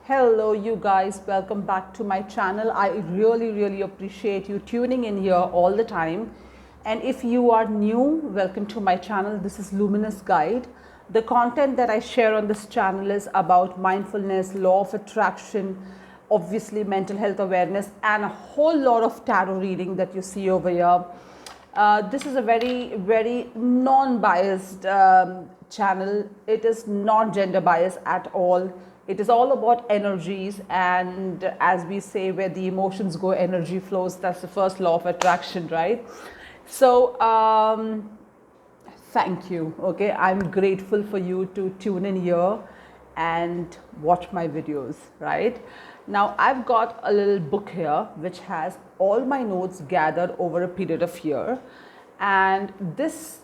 Hello you guys, welcome back to my channel. I really appreciate you tuning in here all the time. And if you are new, welcome to my channel. This is Luminous Guide. The content that I share on this channel is about mindfulness, law of attraction, obviously mental health awareness, and a whole lot of tarot reading that you see over here. This is a very non-biased channel. It is not gender biased at all. It is all about energies, and as we say, where the emotions go, energy flows. That's the first law of attraction, right? So thank you. Okay, I'm grateful for you to tune in here and watch my videos, right? Now I've got a little book here which has all my notes gathered over a period of year, and this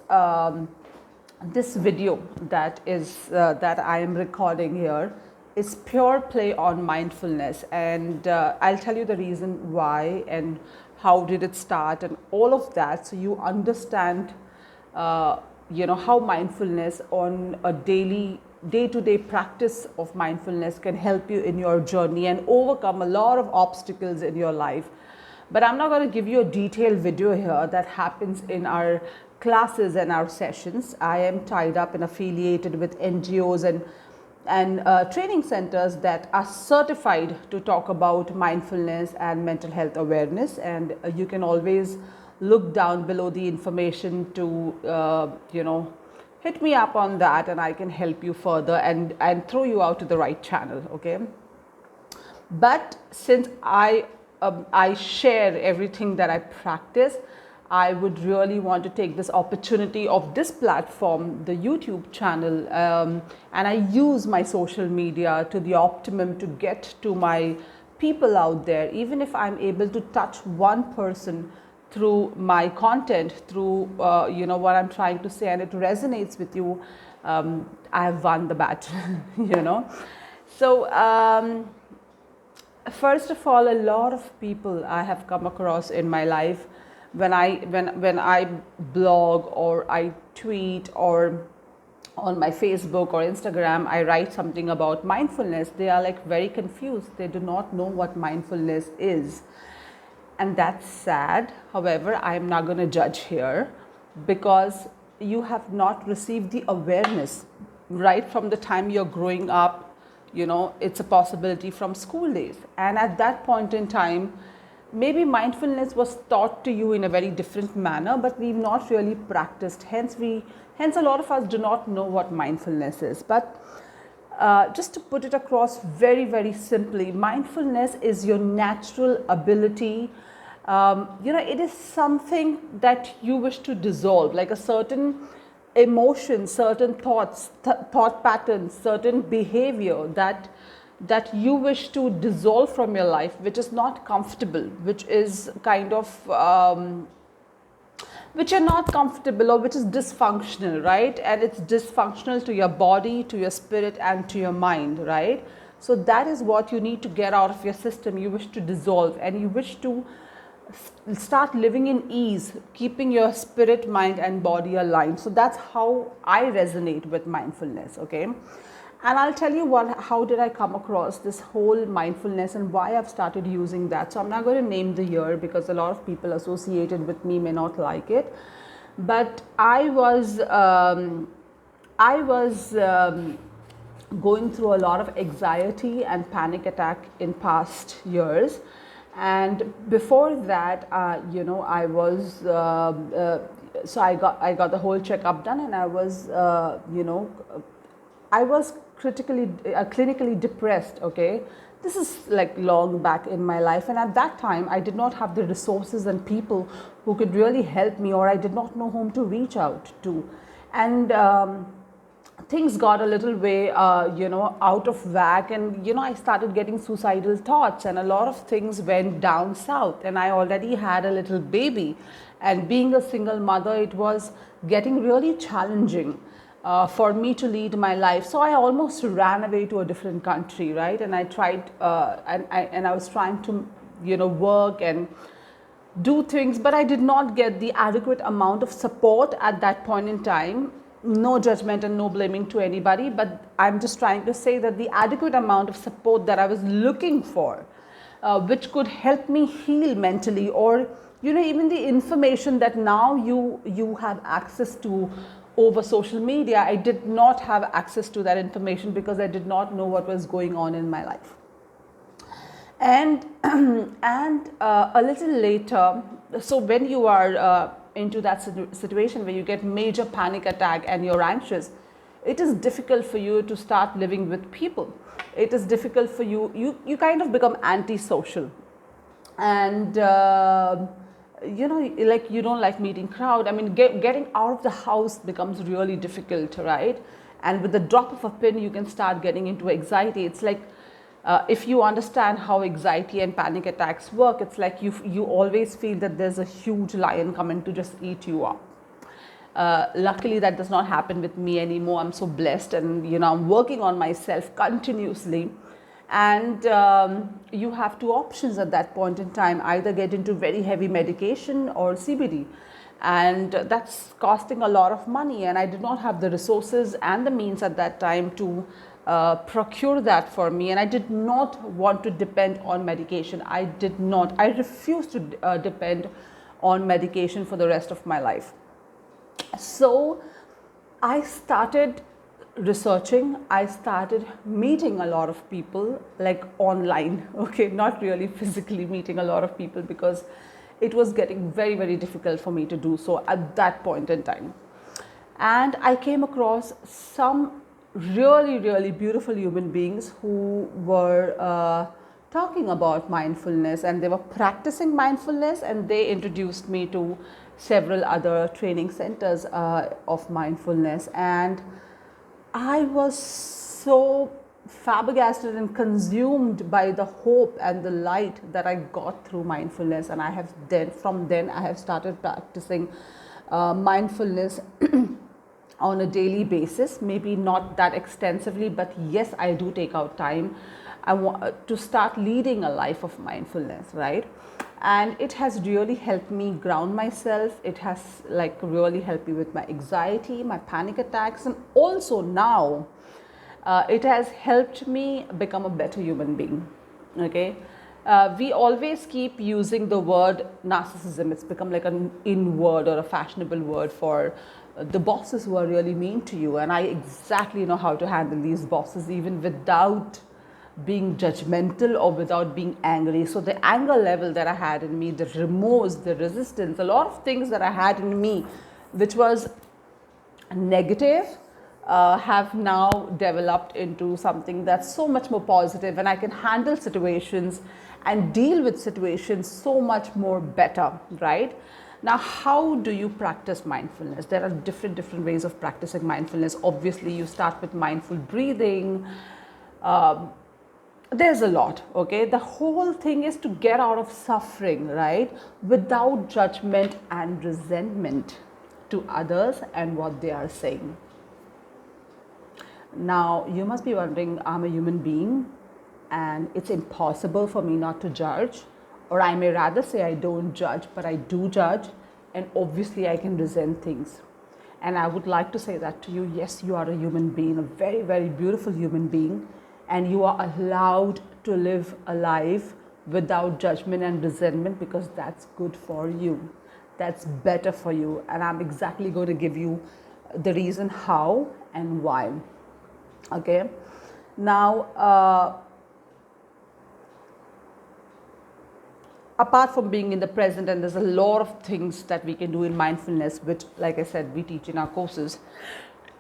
video that I am recording here is pure play on mindfulness, and I'll tell you the reason why and how did it start and all of that, so you understand how mindfulness on a day-to-day practice of mindfulness can help you in your journey and overcome a lot of obstacles in your life. But I'm not going to give you a detailed video here that happens in our classes and our sessions. I am tied up and affiliated with NGOs and training centers that are certified to talk about mindfulness and mental health awareness, and you can always look down below the information to hit me up on that, and I can help you further and throw you out to the right channel. Okay, but since I share everything that I practice, I would really want to take this opportunity of this platform, the YouTube channel, and I use my social media to the optimum to get to my people out there. Even if I'm able to touch one person through my content, through what I'm trying to say, and it resonates with you, I have won the battle. So first of all, a lot of people I have come across in my life, when I blog or I tweet or on my Facebook or Instagram, I write something about mindfulness, they are like very confused. They do not know what mindfulness is. And that's sad. However, I am not going to judge here, because you have not received the awareness right from the time you're growing up. It's a possibility from school days. And at that point in time, maybe mindfulness was taught to you in a very different manner, but we've not really practiced. Hence a lot of us do not know what mindfulness is. But just to put it across very simply, mindfulness is your natural ability. It is something that you wish to dissolve, like a certain emotion, certain thoughts, thought patterns, certain behavior that you wish to dissolve from your life, which is not comfortable, which is kind of which you're not comfortable, or which is dysfunctional, right? And it's dysfunctional to your body, to your spirit, and to your mind, right? So that is what you need to get out of your system. You wish to dissolve, and you wish to start living in ease, keeping your spirit, mind, and body aligned. So that's how I resonate with mindfulness. Okay, and I'll tell you how did I come across this whole mindfulness and why I've started using that. So I'm not going to name the year, because a lot of people associated with me may not like it. But I was going through a lot of anxiety and panic attack in past years. And before that, I was so I got the whole checkup done, and I was clinically depressed. Okay, this is like long back in my life, and at that time I did not have the resources and people who could really help me, or I did not know whom to reach out to, and things got a little way out of whack, and I started getting suicidal thoughts, and a lot of things went down south. And I already had a little baby, and being a single mother, it was getting really challenging for me to lead my life. So I almost ran away to a different country, right? And I tried and I was trying to work and do things, but I did not get the adequate amount of support at that point in time. no judgment and no blaming to anybody, but I'm just trying to say that the adequate amount of support that I was looking for, which could help me heal mentally, or even the information that now you have access to over social media, I did not have access to that information because I did not know what was going on in my life. And a little later, so when you are into that situation where you get major panic attack and you're anxious, it is difficult for you to start living with people. It is difficult for you kind of become antisocial, and like you don't like meeting crowd. I mean, getting out of the house becomes really difficult, right? And with the drop of a pin you can start getting into anxiety. It's like, if you understand how anxiety and panic attacks work, it's like you always feel that there's a huge lion coming to just eat you up. Luckily that does not happen with me anymore. I'm so blessed, and I'm working on myself continuously. And you have two options at that point in time: either get into very heavy medication or CBD, and that's costing a lot of money, and I did not have the resources and the means at that time to procure that for me, and I did not want to depend on medication. I refused to depend on medication for the rest of my life. So I started researching, I started meeting a lot of people, like online, okay, not really physically meeting a lot of people, because it was getting very, very difficult for me to do so at that point in time. And I came across some really, really beautiful human beings who were talking about mindfulness, and they were practicing mindfulness, and they introduced me to several other training centers of mindfulness. And I was so flabbergasted and consumed by the hope and the light that I got through mindfulness. And from then I have started practicing mindfulness on a daily basis. Maybe not that extensively, but yes, I do take out time. I want to start leading a life of mindfulness, right? And it has really helped me ground myself. It has really helped me with my anxiety, my panic attacks, and also now it has helped me become a better human being. Okay, we always keep using the word narcissism. It's become like an in word or a fashionable word for the bosses who are really mean to you. And I exactly know how to handle these bosses, even without being judgmental or without being angry. So the anger level that I had in me, the remorse, the resistance, a lot of things that I had in me which was negative, have now developed into something that's so much more positive, and I can handle situations and deal with situations so much more better, right? Now, how do you practice mindfulness? There are different ways of practicing mindfulness. Obviously, you start with mindful breathing. There's a lot, okay? The whole thing is to get out of suffering, right? Without judgment and resentment to others and what they are saying. Now, you must be wondering, I'm a human being and it's impossible for me not to judge. Or I may rather say I don't judge, but I do judge, and obviously I can resent things. And I would like to say that to you. Yes, you are a human being, a very, very beautiful human being, and you are allowed to live a life without judgment and resentment, because that's good for you. That's better for you. And I'm exactly going to give you the reason how and why. Okay. Now, apart from being in the present, and there's a lot of things that we can do in mindfulness, which, like I said, we teach in our courses.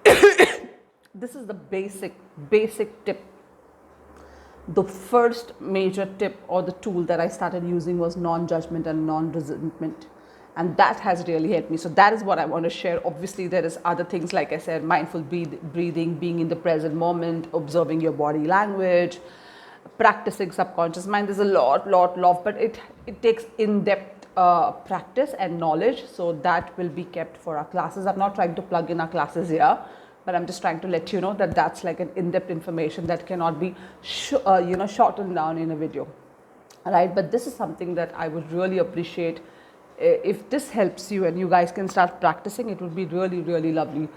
This is the basic tip. The first major tip or the tool that I started using was non-judgment and non-resentment. And that has really helped me. So that is what I want to share. Obviously, there is other things, like I said, mindful breathing, being in the present moment, observing your body language, practicing subconscious mind. There's a lot, but it takes in-depth practice and knowledge. So that will be kept for our classes. I'm not trying to plug in our classes here, but I'm just trying to let you know that that's like an in-depth information that cannot be shortened down in a video. All right, but this is something that I would really appreciate. If this helps you and you guys can start practicing, it would be really, really lovely.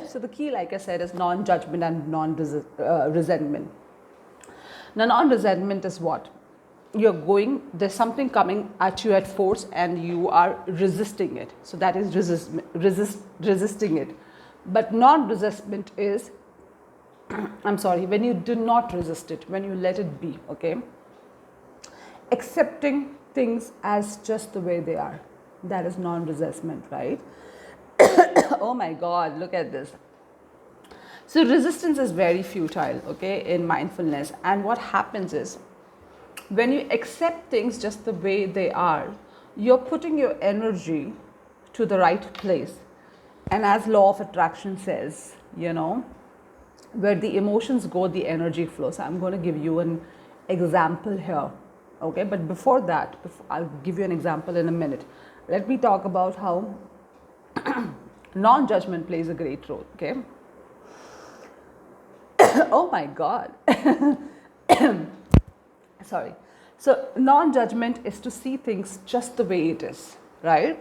So the key, like I said, is non-judgment and non-resentment. Now, non-resentment is what? There's something coming at you at force and you are resisting it. So that is resisting it. But non-resistment is, when you do not resist it, when you let it be, okay? Accepting things as just the way they are. That is non-resistment, right? Oh my God, look at this. So resistance is very futile, okay, in mindfulness. And what happens is, when you accept things just the way they are, you're putting your energy to the right place. And as law of attraction says, where the emotions go, the energy flows. So I'm going to give you an example here, okay? But before that, I'll give you an example in a minute. Let me talk about how non-judgment plays a great role, okay? Oh my God. Sorry. So non-judgment is to see things just the way it is, right?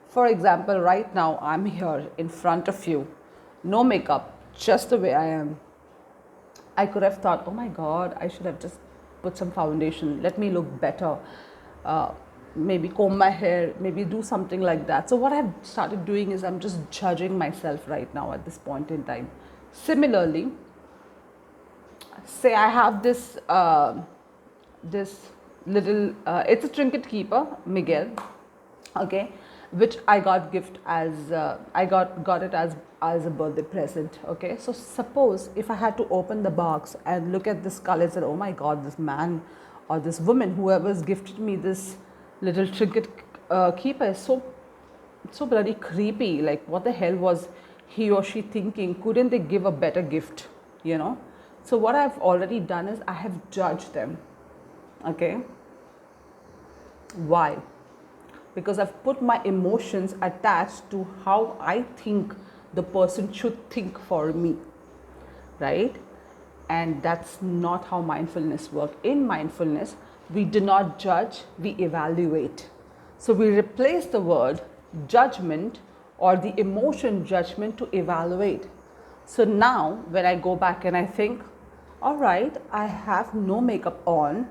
For example, right now I'm here in front of you, no makeup, just the way I am. I could have thought, oh my God, I should have just put some foundation, let me look better, maybe comb my hair, maybe do something like that. So what I've started doing is I'm just judging myself right now at this point in time. Similarly, say I have this little, it's a trinket keeper, Miguel, okay, which I got gift as, I got it as a birthday present, okay. So suppose if I had to open the box and look at this color and say, oh my God, this man or this woman, whoever's gifted me this little trinket keeper is so bloody creepy, like what the hell was he or she thinking? Couldn't they give a better gift, So what I've already done is I have judged them, okay. Why? Because I've put my emotions attached to how I think the person should think for me, right? And that's not how mindfulness works. In mindfulness, we do not judge, we evaluate. So we replace the word judgment or the emotion judgment to evaluate. So now when I go back and I think, all right, I have no makeup on,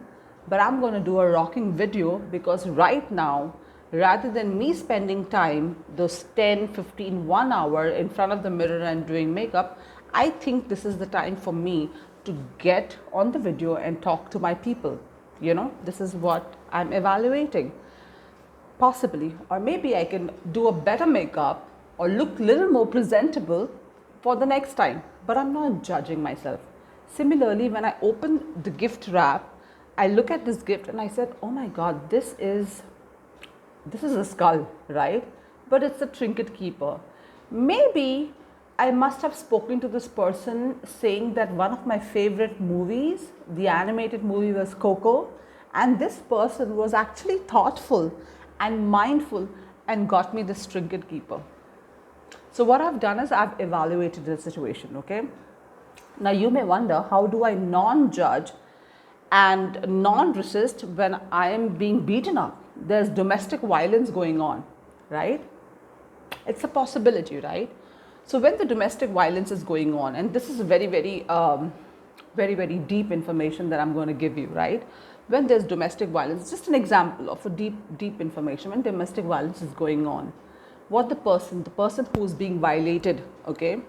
but I'm going to do a rocking video because right now, rather than me spending time, those 10, 15, 1 hour in front of the mirror and doing makeup, I think this is the time for me to get on the video and talk to my people. This is what I'm evaluating. Possibly, or maybe I can do a better makeup or look a little more presentable for the next time, but I'm not judging myself. Similarly, when I open the gift wrap, I look at this gift and I said, oh my God, this is a skull, right? But it's a trinket keeper. Maybe I must have spoken to this person saying that one of my favorite movies, the animated movie, was Coco, and this person was actually thoughtful and mindful and got me this trinket keeper. So what I've done is I've evaluated the situation, okay? Now you may wonder, how do I non-judge and non-resist when I am being beaten up? There's domestic violence going on, right? It's a possibility, right? So when the domestic violence is going on, and this is very, very deep information that I'm going to give you, right? When there's domestic violence, just an example of a deep information. When domestic violence is going on, what the person who is being violated, okay,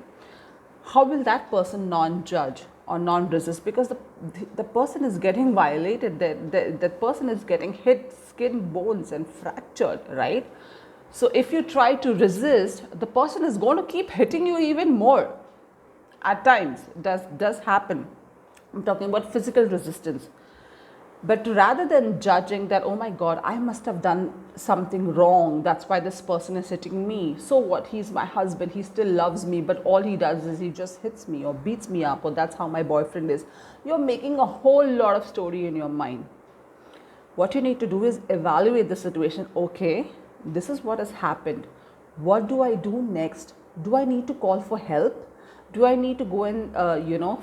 how will that person non-judge or non-resist? Because the person is getting violated, that person is getting hit, skin, bones and fractured, right? So if you try to resist, the person is going to keep hitting you even more. At times, does happen. I'm talking about physical resistance. But rather than judging that, oh my God, I must have done something wrong, that's why this person is hitting me. So what? He's my husband, he still loves me, but all he does is he just hits me or beats me up, or that's how my boyfriend is. You're making a whole lot of story in your mind. What you need to do is evaluate the situation. Okay, this is what has happened. What do I do next? Do I need to call for help? Do I need to go and,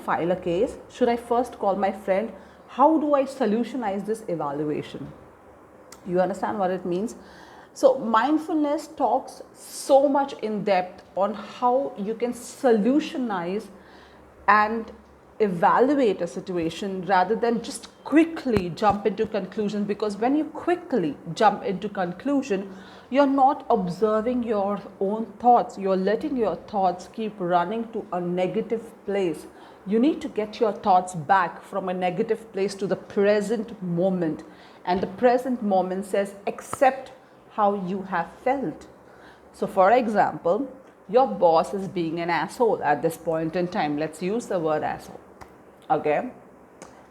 file a case? Should I first call my friend? How do I solutionize this evaluation? You understand what it means? So mindfulness talks so much in depth on how you can solutionize and evaluate a situation rather than just quickly jump into conclusions, because when you quickly jump into conclusion, you're not observing your own thoughts, you're letting your thoughts keep running to a negative place. You need to get your thoughts back from a negative place to the present moment, and the present moment says accept how you have felt. So for example, your boss is being an asshole at this point in time. Let's use the word asshole. Okay?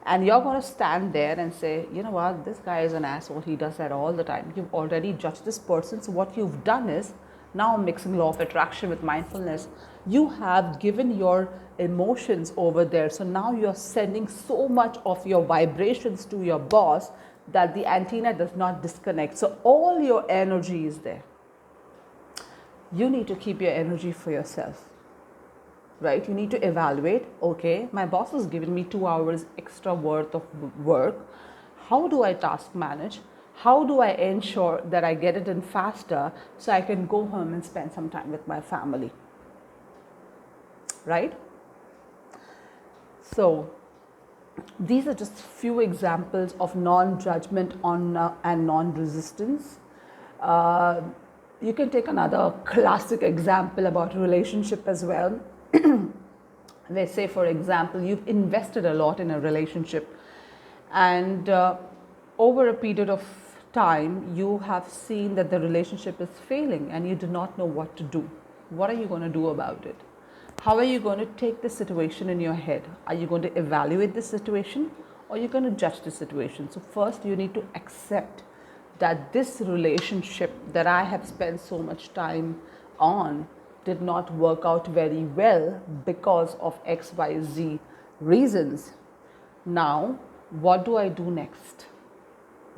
And you're going to stand there and say, you know what, this guy is an asshole. He does that all the time. You've already judged this person. So what you've done is, now I'm mixing law of attraction with mindfulness. You have given your emotions over there. So now you're sending so much of your vibrations to your boss that the antenna does not disconnect. So all your energy is there. You need to keep your energy for yourself, right? You need to evaluate, okay, my boss has given me 2 hours extra worth of work. How do I task manage? How do I ensure that I get it in faster so I can go home and spend some time with my family, right? So these are just few examples of non-judgment and non-resistance. You can take another classic example about relationship as well. Let's say, for example, you've invested a lot in a relationship, and over a period of time, you have seen that the relationship is failing and you do not know what to do. What are you going to do about it? How are you going to take the situation in your head? Are you going to evaluate the situation, or are you going to judge the situation? So first you need to accept that this relationship that I have spent so much time on did not work out very well because of XYZ reasons. Now, what do I do next?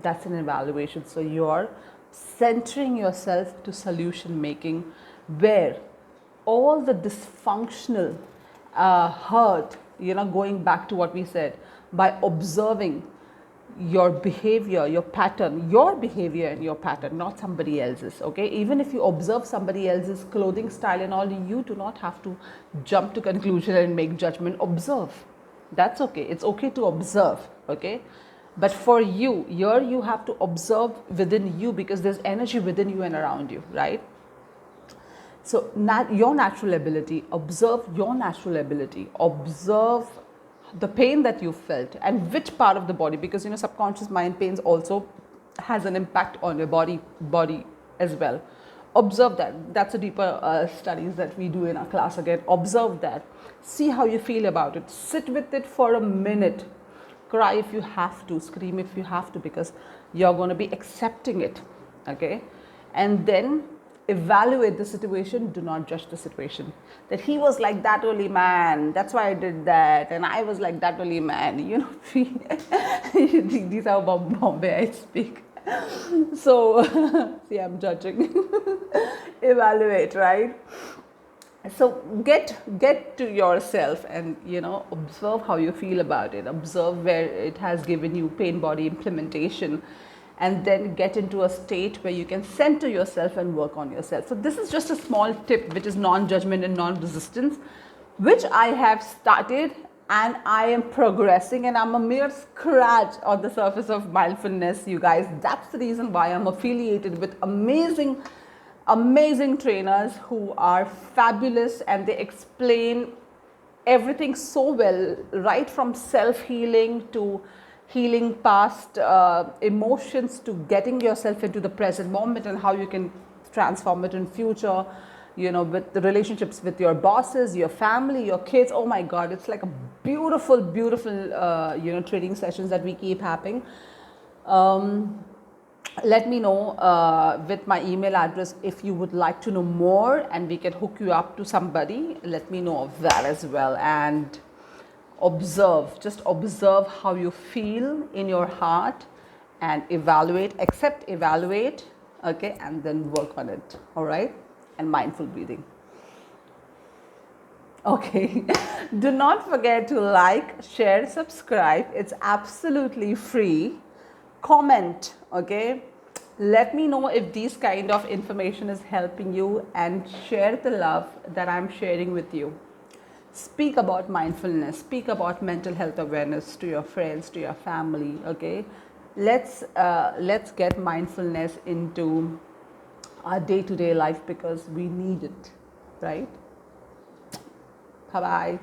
That's an evaluation. So you're centering yourself to solution making, where all the dysfunctional hurt, going back to what we said, by observing your behavior, your pattern, your behavior and your pattern, not somebody else's, okay? Even if you observe somebody else's clothing style and all, you do not have to jump to conclusion and make judgment. Observe. That's okay. It's okay to observe, okay? But for you, here you have to observe within you, because there's energy within you and around you, right? So your natural ability, observe your natural ability, observe the pain that you felt and which part of the body, because subconscious mind pains also has an impact on your body as well. Observe that. That's a deeper studies that we do in our class again. Observe that. See how you feel about it. Sit with it for a minute. Cry if you have to, scream if you have to, because you're going to be accepting it, okay? And then evaluate the situation. Do not judge the situation. That he was like that only, man, that's why I did that, and I was like that only, man. These are about Bombay I speak. So see, I'm judging. Evaluate, right? So get to yourself and observe how you feel about it. Observe where it has given you pain body implementation, and then get into a state where you can center yourself and work on yourself. So this is just a small tip, which is non-judgment and non-resistance, which I have started and I am progressing, and I'm a mere scratch on the surface of mindfulness, you guys. That's the reason why I'm affiliated with amazing trainers who are fabulous, and they explain everything so well, right from self-healing to healing past emotions, to getting yourself into the present moment and how you can transform it in future, with the relationships with your bosses, your family, your kids. Oh my God, it's like a beautiful training sessions that we keep having. Let me know with my email address if you would like to know more, and we can hook you up to somebody. Let me know of that as well. And just observe how you feel in your heart, and evaluate, okay, and then work on it, all right? And mindful breathing. Okay, do not forget to like, share, subscribe. It's absolutely free. Comment, okay? Let me know if these kind of information is helping you, and share the love that I'm sharing with you. Speak about mindfulness, speak about mental health awareness to your friends, to your family. Okay, let's get mindfulness into our day-to-day life, because we need it, right? Bye bye.